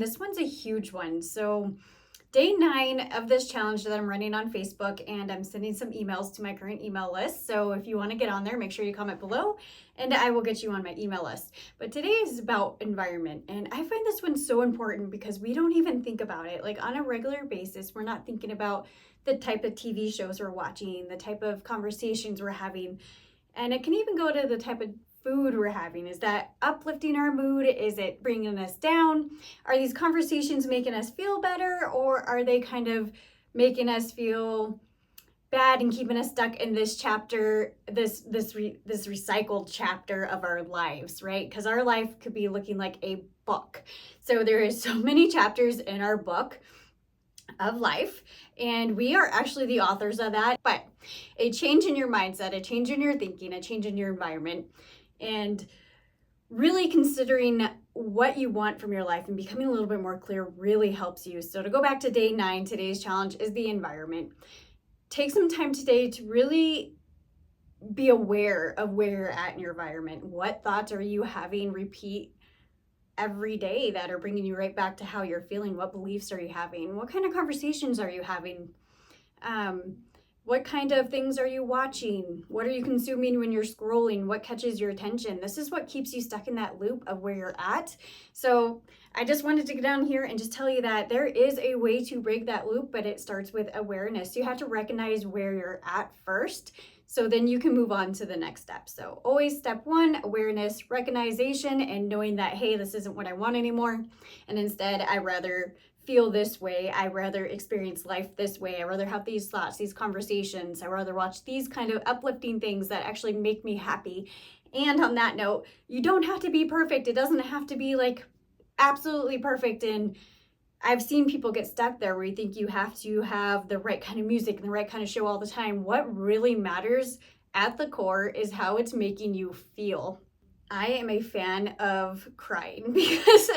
This one's a huge one. So day 9 of this challenge that I'm running on Facebook, and I'm sending some emails to my current email list. So if you want to get on there, make sure you comment below and I will get you on my email list. But today is about environment. And I find this one so important because we don't even think about it. Like on a regular basis, we're not thinking about the type of TV shows we're watching, the type of conversations we're having. And it can even go to the type of food we're having. Is that uplifting our mood? Is it bringing us down? Are these conversations making us feel better, or are they kind of making us feel bad and keeping us stuck in this chapter, this recycled chapter of our lives, right? Because our life could be looking like a book. So there is so many chapters in our book of life, and we are actually the authors of that. But a change in your mindset, a change in your thinking, a change in your environment, and really considering what you want from your life and becoming a little bit more clear really helps you. So to go back to day 9, today's challenge is the environment. Take some time today to really be aware of where you're at in your environment. What thoughts are you having repeat every day that are bringing you right back to how you're feeling? What beliefs are you having? What kind of conversations are you having? What kind of things are you watching? What are you consuming when you're scrolling? What catches your attention? This is what keeps you stuck in that loop of where you're at. So I just wanted to get down here and just tell you that there is a way to break that loop, but it starts with awareness. You have to recognize where you're at first, so then you can move on to the next step. So always step 1, awareness, recognition, and knowing that, hey, this isn't what I want anymore. And instead, I rather feel this way. I rather experience life this way. I rather have these thoughts, these conversations. I rather watch these kind of uplifting things that actually make me happy. And on that note, you don't have to be perfect. It doesn't have to be like absolutely perfect. And I've seen people get stuck there where you think you have to have the right kind of music and the right kind of show all the time. What really matters at the core is how it's making you feel. I am a fan of crying because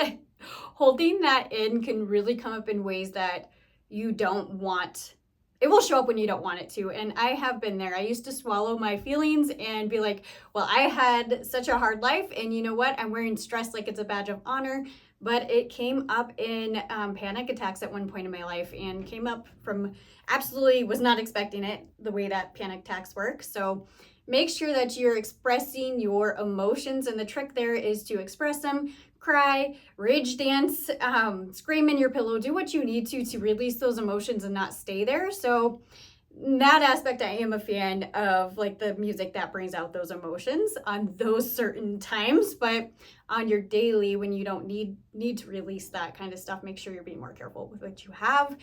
holding that in can really come up in ways that you don't want. It will show up when you don't want it to. And I have been there. I used to swallow my feelings and be like, well, I had such a hard life, and you know what? I'm wearing stress like it's a badge of honor. But it came up in panic attacks at one point in my life, and came up from absolutely was not expecting it, the way that panic attacks work. So make sure that you're expressing your emotions, and the trick there is to express them, cry, rage dance, scream in your pillow, do what you need to release those emotions and not stay there. So in that aspect, I am a fan of like the music that brings out those emotions on those certain times, but on your daily, when you don't need to release that kind of stuff, make sure you're being more careful with what you have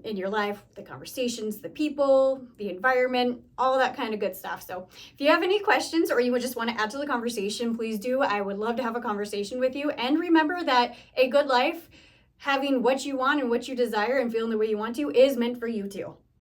in your life, the conversations, the people, the environment, all that kind of good stuff. So if you have any questions or you would just want to add to the conversation, please do. I would love to have a conversation with you. And remember that a good life, having what you want and what you desire and feeling the way you want to, is meant for you too.